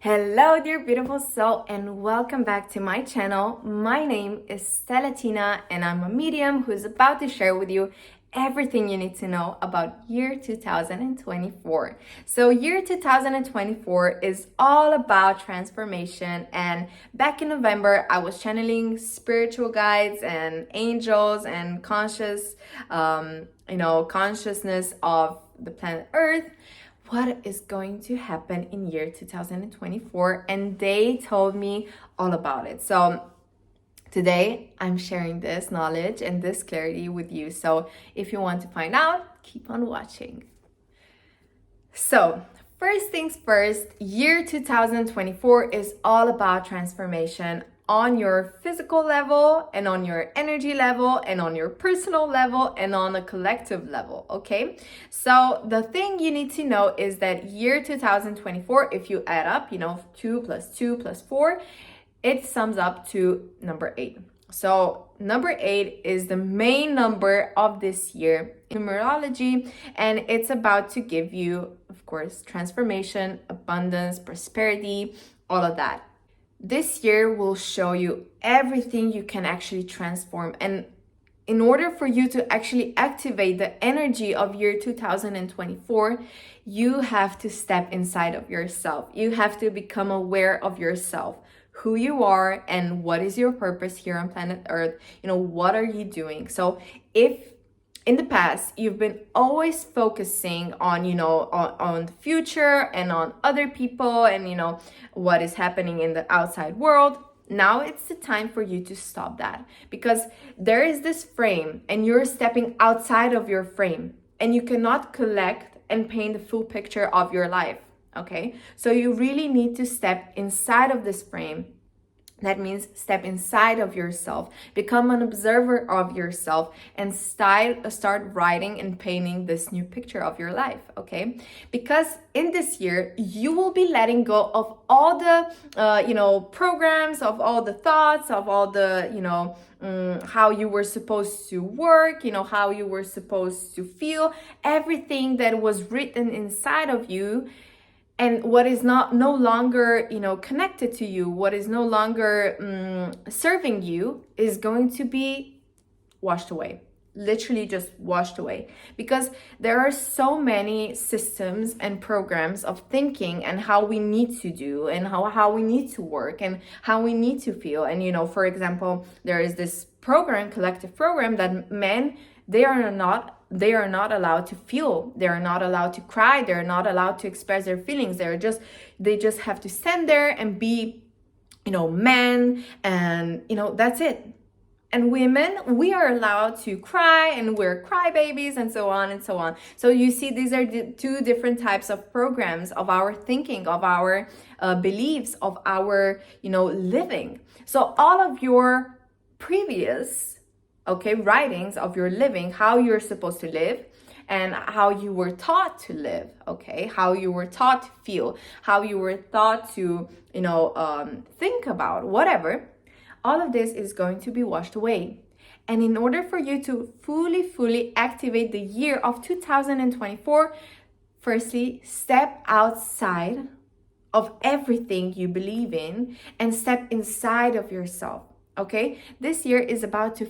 Hello, dear beautiful soul, and welcome back to my channel. My name is Stella, and I'm a medium who's about to share with you everything you need to know about year 2024. So year 2024 is all about transformation, and back in November I was channeling spiritual guides and angels and consciousness of the planet Earth, what is going to happen in year 2024, and they told me all about it. So today I'm sharing this knowledge and this clarity with you. So if you want to find out, keep on watching. So first things first, year 2024 is all about transformation on your physical level and on your energy level and on your personal level and on a collective level, okay? So the thing you need to know is that year 2024, if you add up, 2 plus 2 plus 4, it sums up to number 8. So number 8 is the main number of this year in numerology, and it's about to give you, of course, transformation, abundance, prosperity, all of that. This year will show you everything you can actually transform. And in order for you to actually activate the energy of year 2024, you have to step inside of yourself. You have to become aware of yourself, who you are, and what is your purpose here on planet Earth. What are you doing? So if in the past you've been always focusing on on the future and on other people and what is happening in the outside world, now it's the time for you to stop that, because there is this frame and you're stepping outside of your frame and you cannot collect and paint the full picture of your life. Okay, so you really need to step inside of this frame. That means step inside of yourself, become an observer of yourself, and start writing and painting this new picture of your life, okay? Because in this year, you will be letting go of all the, programs, of all the thoughts, of all the, how you were supposed to work, how you were supposed to feel, everything that was written inside of you. And what is no longer, connected to you, what is no longer serving you, is going to be washed away. Literally just washed away. Because there are so many systems and programs of thinking and how we need to do and how we need to work and how we need to feel. And, for example, there is this collective program that men, they are not allowed to feel. They are not allowed to cry. They're not allowed to express their feelings. They just have to stand there and be, men, and that's it. And women, we are allowed to cry, and we're crybabies, and so on and so on. So you see, these are the two different types of programs of our thinking, of our beliefs, of our living. So all of your previous writings of your living, how you're supposed to live and how you were taught to live, how you were taught to feel, how you were taught to, think about, whatever, all of this is going to be washed away. And in order for you to fully activate the year of 2024, firstly, step outside of everything you believe in and step inside of yourself. Okay, this year is about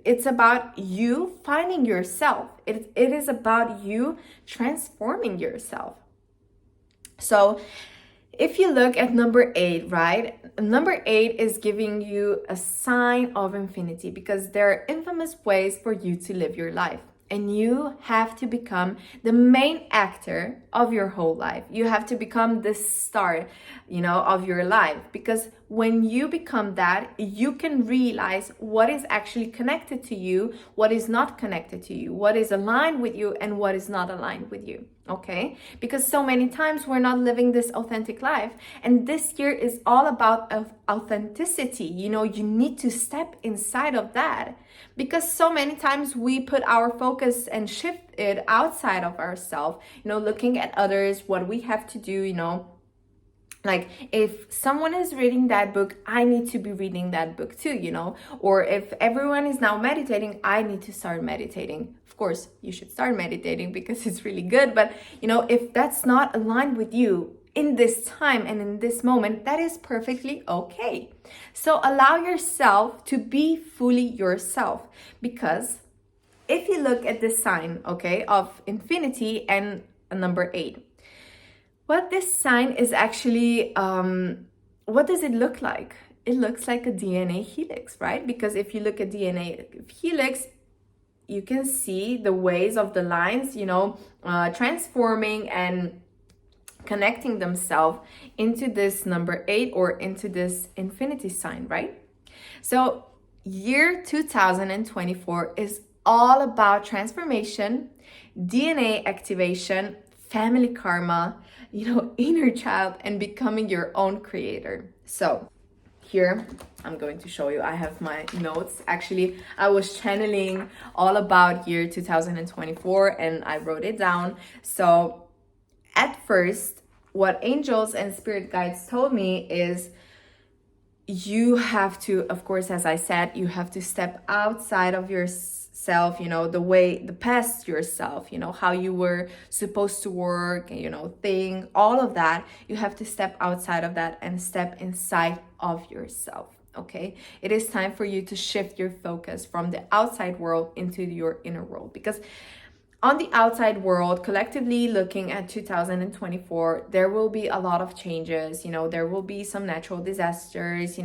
it's about you finding yourself. It is about you transforming yourself. So if you look at number 8, right? Number 8 is giving you a sign of infinity, because there are infamous ways for you to live your life. And you have to become the main actor of your whole life. You have to become the star, of your life. Because when you become that, you can realize what is actually connected to you, what is not connected to you, what is aligned with you, and what is not aligned with you. Okay? Because so many times we're not living this authentic life. And this year is all about authenticity. You need to step inside of that. Because so many times we put our focus and shift it outside of ourselves, looking at others, what we have to do, like if someone is reading that book, I need to be reading that book too, or if everyone is now meditating, I need to start meditating. Of course, you should start meditating because it's really good. But, if that's not aligned with you, in this time and in this moment, that is perfectly okay. So allow yourself to be fully yourself, because if you look at this sign, okay, of infinity and number 8, what this sign is actually, what does it look like? It looks like a DNA helix, right? Because if you look at DNA helix, you can see the ways of the lines, transforming and connecting themselves into this number 8 or into this infinity sign, right? So year 2024 is all about transformation, DNA activation, family karma, inner child, and becoming your own creator. So here I'm going to show you. I have my notes. Actually, I was channeling all about year 2024 and I wrote it down. So at first, what angels and spirit guides told me is you have to, of course, as I said, you have to step outside of yourself, the past yourself, how you were supposed to work, think, all of that. You have to step outside of that and step inside of yourself. Okay, it is time for you to shift your focus from the outside world into your inner world, because on the outside world, collectively looking at 2024, there will be a lot of changes. There will be some natural disasters,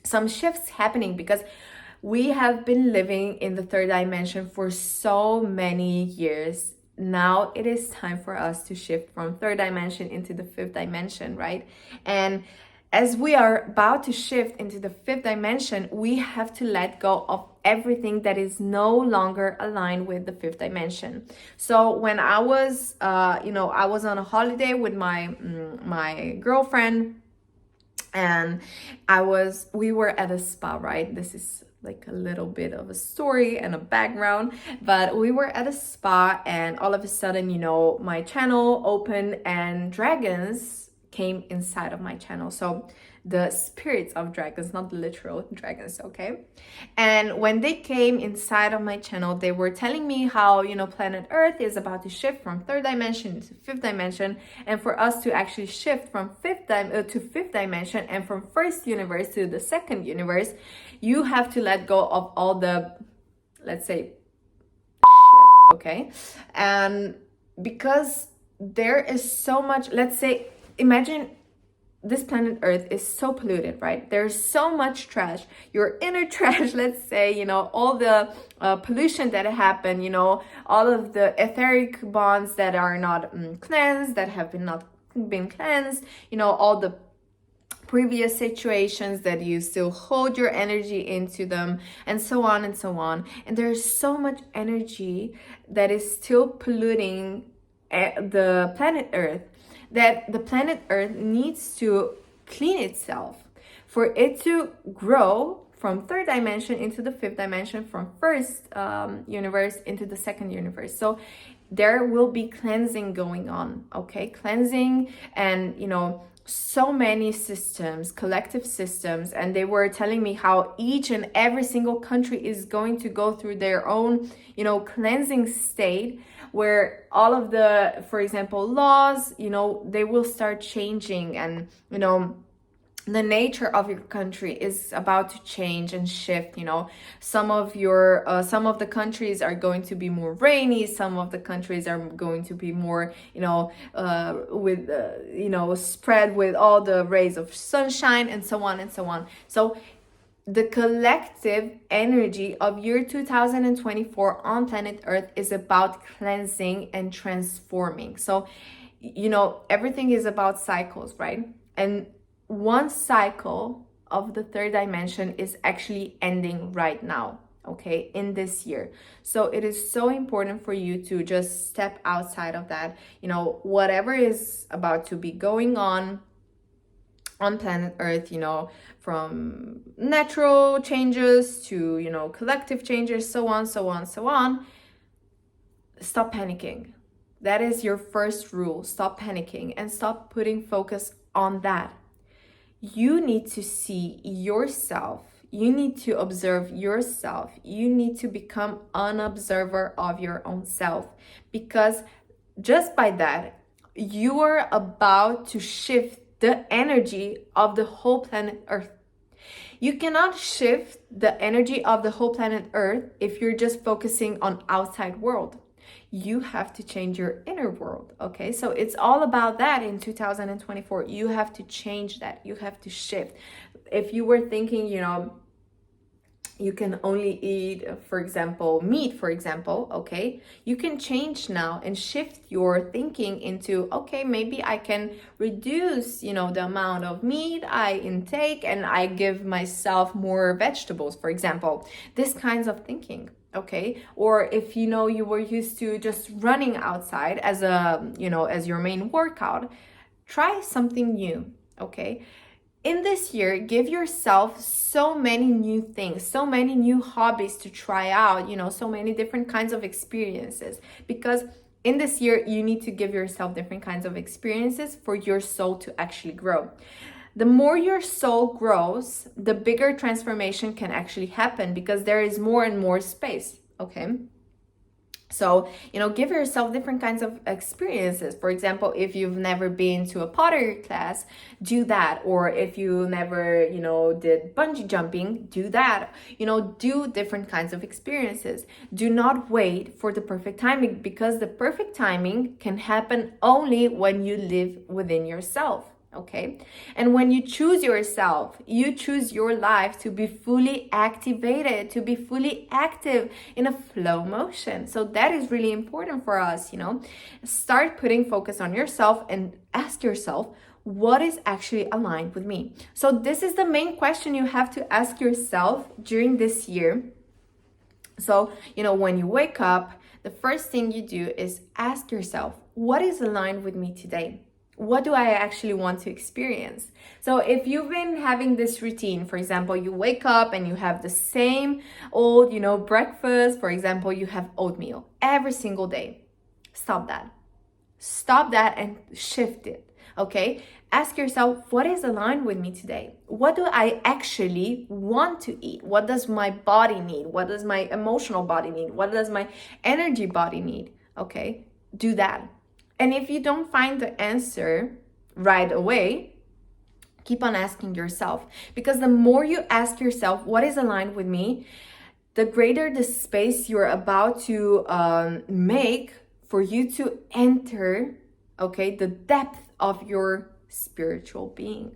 some shifts happening, because we have been living in the third dimension for so many years. Now it is time for us to shift from third dimension into the fifth dimension, right? And as we are about to shift into the fifth dimension, we have to let go of everything that is no longer aligned with the fifth dimension. So when I was, I was on a holiday with my girlfriend, and we were at a spa, right? This is like a little bit of a story and a background, but we were at a spa, and all of a sudden, my channel opened and dragons came inside of my channel. So the spirits of dragons, not the literal dragons, okay? And when they came inside of my channel, they were telling me how, planet Earth is about to shift from third dimension to fifth dimension. And for us to actually shift from to fifth dimension and from first universe to the second universe, you have to let go of all the, let's say, shit, okay? And because there is so much, let's say, imagine this planet Earth is so polluted, right? There's so much trash, your inner trash, let's say, all the pollution that happened, all of the etheric bonds that are not cleansed, that have not been cleansed, all the previous situations that you still hold your energy into them, and so on and so on. And there's so much energy that is still polluting the planet Earth, that the planet Earth needs to clean itself for it to grow from third dimension into the fifth dimension, from first universe into the second universe. So there will be cleansing going on, okay? Cleansing, and so many systems, collective systems, and they were telling me how each and every single country is going to go through their own, cleansing state, where all of the, for example, laws, they will start changing, and the nature of your country is about to change and shift. Some of the countries are going to be more rainy, some of the countries are going to be more spread with all the rays of sunshine, and so on and so on. So the collective energy of year 2024 on planet Earth is about cleansing and transforming. So everything is about cycles, right? And one cycle of the third dimension is actually ending right now, okay, in this year. So it is so important for you to just step outside of that. Whatever is about to be going on planet Earth, from natural changes to collective changes, so on, stop panicking. That is your first rule. Stop panicking and stop putting focus on that. You need to see yourself. You need to observe yourself. You need to become an observer of your own self, because just by that, You are about to shift the energy of the whole planet Earth. You cannot shift the energy of the whole planet Earth if you're just focusing on outside world. You have to change your inner world, okay? So it's all about that in 2024. You have to change that. You have to shift. If you were thinking, you can only eat, for example, meat, for example, okay? You can change now and shift your thinking into, okay, maybe I can reduce, the amount of meat I intake and I give myself more vegetables, for example. This kinds of thinking, okay? Or if, you were used to just running outside as as your main workout, try something new, okay? In this year, give yourself so many new things, so many new hobbies to try out, so many different kinds of experiences. Because in this year, you need to give yourself different kinds of experiences for your soul to actually grow. The more your soul grows, the bigger transformation can actually happen because there is more and more space, okay? So, give yourself different kinds of experiences. For example, if you've never been to a pottery class, do that. Or if you never, did bungee jumping, do that. Do different kinds of experiences. Do not wait for the perfect timing, because the perfect timing can happen only when you live within yourself. Okay. And when you choose yourself, you choose your life to be fully activated, to be fully active in a flow motion. So that is really important for us, Start putting focus on yourself and ask yourself, what is actually aligned with me? So this is the main question you have to ask yourself during this year. So, when you wake up, the first thing you do is ask yourself, what is aligned with me today? What do I actually want to experience? So if you've been having this routine, for example, you wake up and you have the same old, breakfast, for example, you have oatmeal every single day. Stop that. Stop that and shift it, okay? Ask yourself, what is aligned with me today? What do I actually want to eat? What does my body need? What does my emotional body need? What does my energy body need? Okay, do that. And if you don't find the answer right away, keep on asking yourself. Because the more you ask yourself, what is aligned with me, the greater the space you're about to make for you to enter, okay, the depth of your spiritual being.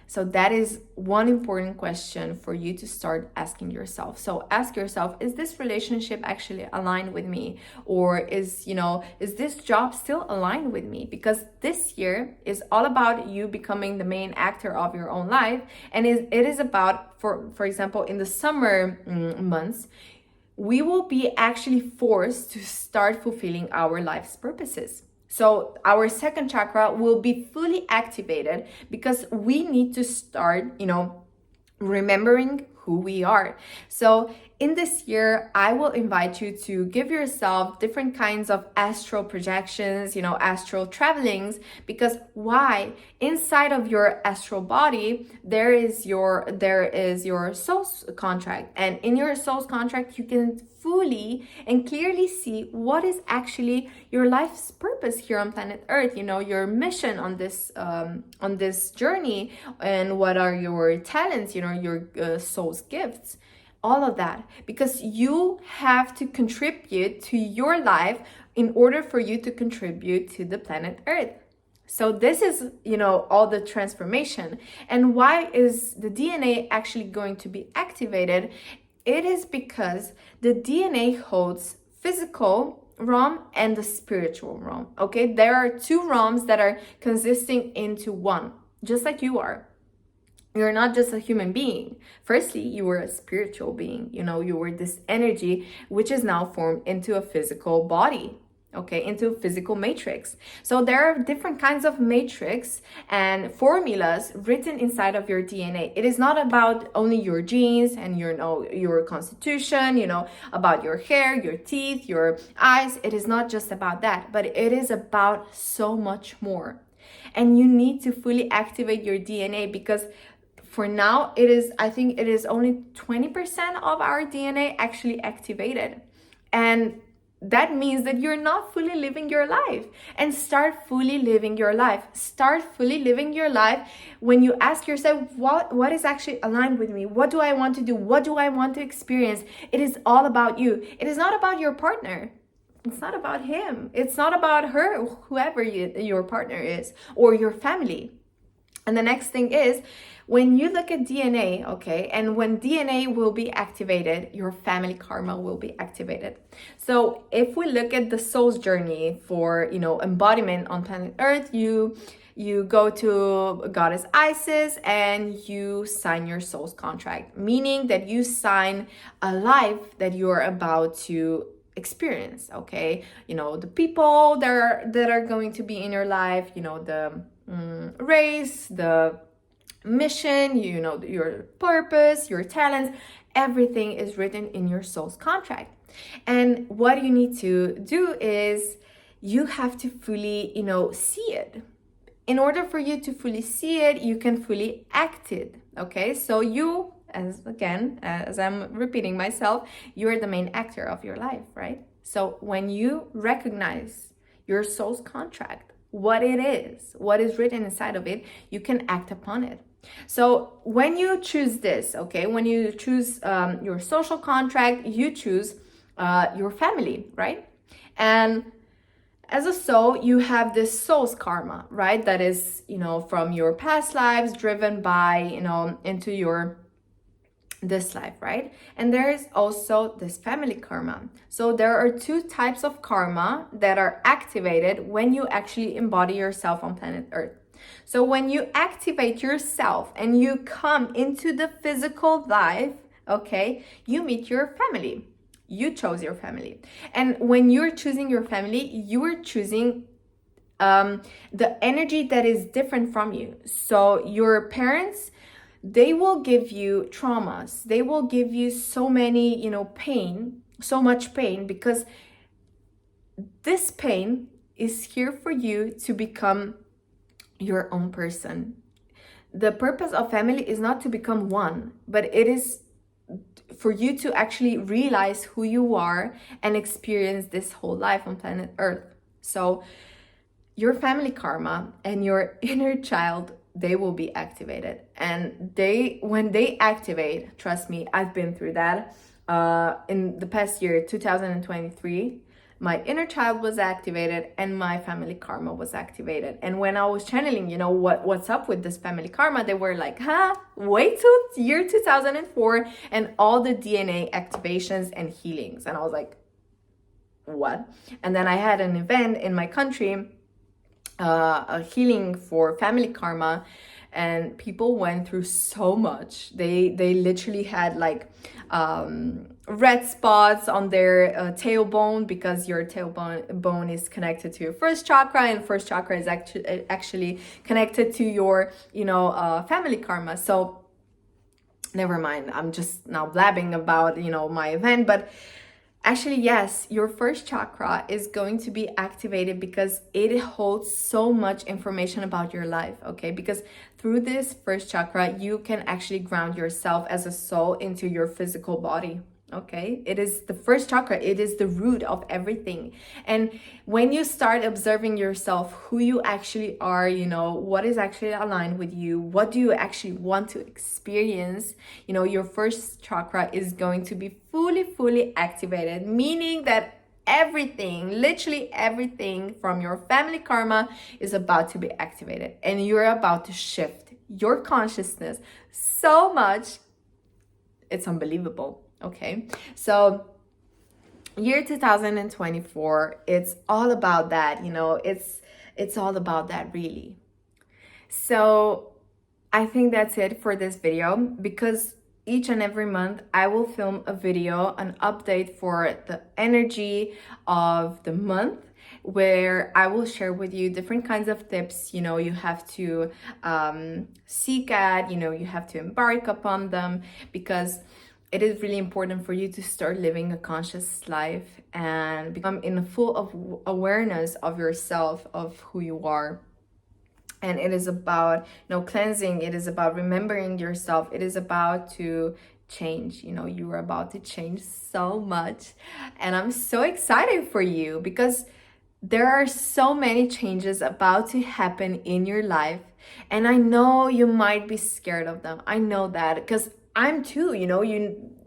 So that is one important question for you to start asking yourself. So ask yourself, is this relationship actually aligned with me? Or is this job still aligned with me? Because this year is all about you becoming the main actor of your own life. And it is about, for example, in the summer months, we will be actually forced to start fulfilling our life's purposes. So our second chakra will be fully activated because we need to start, remembering who we are. So in this year, I will invite you to give yourself different kinds of astral projections, astral travelings, because why? Inside of your astral body, there is your soul's contract. And in your soul's contract, you can fully and clearly see what is actually your life's purpose here on planet Earth, your mission on this journey, and what are your talents, your soul's gifts. All of that, because you have to contribute to your life in order for you to contribute to the planet Earth. So this is, all the transformation. And why is the DNA actually going to be activated? It is because the DNA holds physical realm and the spiritual realm, okay? There are two realms that are consisting into one, just like you are. You're not just a human being. Firstly, you were a spiritual being. You were this energy which is now formed into a physical body, okay, into a physical matrix. So there are different kinds of matrix and formulas written inside of your DNA. It is not about only your genes and your constitution, about your hair, your teeth, your eyes. It is not just about that, but it is about so much more. And you need to fully activate your DNA, because for now, I think it is only 20% of our DNA actually activated. And that means that you're not fully living your life. And start fully living your life. Start fully living your life when you ask yourself, what is actually aligned with me? What do I want to do? What do I want to experience? It is all about you. It is not about your partner. It's not about him. It's not about her, whoever your partner is, or your family. And the next thing is, when you look at DNA, okay, and when DNA will be activated, your family karma will be activated. So if we look at the soul's journey for, embodiment on planet Earth, you go to goddess Isis and you sign your soul's contract, meaning that you sign a life that you're about to experience, okay? The people that are going to be in your life, the race, the mission, your purpose, your talents, everything is written in your soul's contract. And what you need to do is you have to fully, see it. In order for you to fully see it, you can fully act it, okay? So you, as I'm repeating myself, you're the main actor of your life, right? So when you recognize your soul's contract, what it is, what is written inside of it, you can act upon it. So when you choose this, okay, when you choose your social contract, you choose your family, right? And as a soul, you have this soul's karma, right? That is, from your past lives driven by, into this life, right? And there is also this family karma. So there are two types of karma that are activated when you actually embody yourself on planet Earth. So when you activate yourself and you come into the physical life, okay, you meet your family. You chose your family. And when you're choosing your family, you're choosing the energy that is different from you. So your parents, they will give you traumas. They will give you so many, pain, so much pain, because this pain is here for you to become your own person. The purpose of family is not to become one, but it is for you to actually realize who you are and experience this whole life on planet Earth. So your family karma and your inner child, they will be activated. And when they activate, trust me, I've been through that. In the past year, 2023, my inner child was activated and my family karma was activated. And when I was channeling, what's up with this family karma, they were like, wait till year 2004 and all the DNA activations and healings. And I was like, what? And then I had an event in my country, a healing for family karma, and people went through so much. They literally had red spots on their tailbone, because your tailbone is connected to your first chakra, and first chakra is actually connected to your family karma. So never mind, I'm just now blabbing about my event, but actually, yes, your first chakra is going to be activated because it holds so much information about your life, okay? Because through this first chakra, you can actually ground yourself as a soul into your physical body, okay? It is the first chakra. It is the root of everything. And when you start observing yourself, who you actually are, what is actually aligned with you, what do you actually want to experience, your first chakra is going to be fully activated, meaning that everything, literally everything from your family karma is about to be activated, and you're about to shift your consciousness so much. It's unbelievable. Okay, so year 2024, it's all about that, it's all about that, really. So I think that's it for this video, because each and every month I will film a video, an update for the energy of the month, where I will share with you different kinds of tips, you have to seek at, you have to embark upon them, because it is really important for you to start living a conscious life and become in a full of awareness of yourself, of who you are. And it is about, cleansing. It is about remembering yourself. It is about to change. You know, you are about to change so much. And I'm so excited for you because there are so many changes about to happen in your life. And I know you might be scared of them. I know that because I'm too, you know,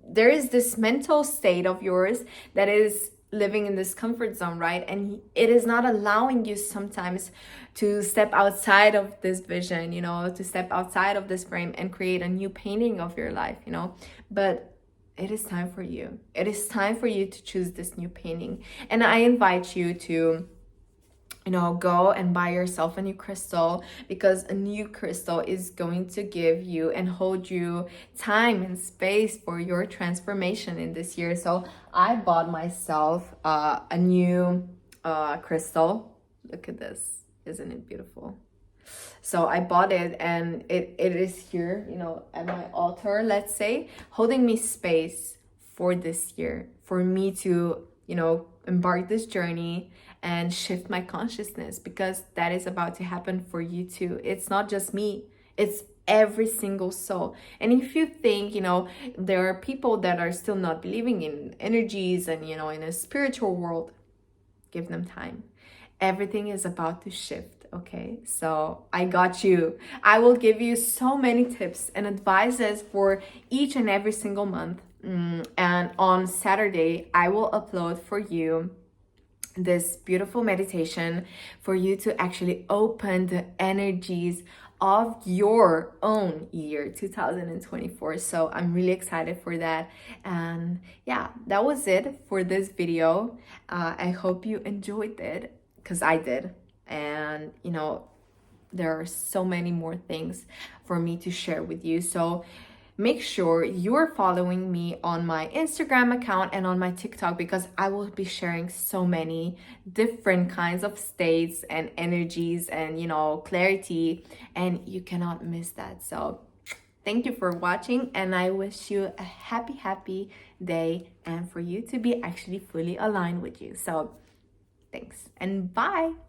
there is this mental state of yours that is living in this comfort zone, right? And it is not allowing you sometimes to step outside of this vision, you know, to step outside of this frame and create a new painting of your life, you know. But it is time for you. It is time for you to choose this new painting. And I invite you to, you know, go and buy yourself a new crystal, because a new crystal is going to give you and hold you time and space for your transformation in this year. So I bought myself a new crystal. Look at this. Isn't it beautiful? So I bought it, and it is here, you know, at my altar, let's say, holding me space for this year, for me to, you know, embark this journey and shift my consciousness, because that is about to happen for you too. It's not just me, it's every single soul. And if you think, you know, there are people that are still not believing in energies and, you know, in a spiritual world, give them time. Everything is about to shift, okay? So I got you. I will give you so many tips and advices for each and every single month. And on Saturday, I will upload for you this beautiful meditation for you to actually open the energies of your own year 2024. So I'm really excited for that. And yeah, that was it for this video. I hope you enjoyed it, because I did. And you know, there are so many more things for me to share with you. So make sure you're following me on my Instagram account and on my TikTok, because I will be sharing so many different kinds of states and energies and, you know, clarity, and you cannot miss that. So thank you for watching, and I wish you a happy day, and for you to be actually fully aligned with you. So thanks and bye.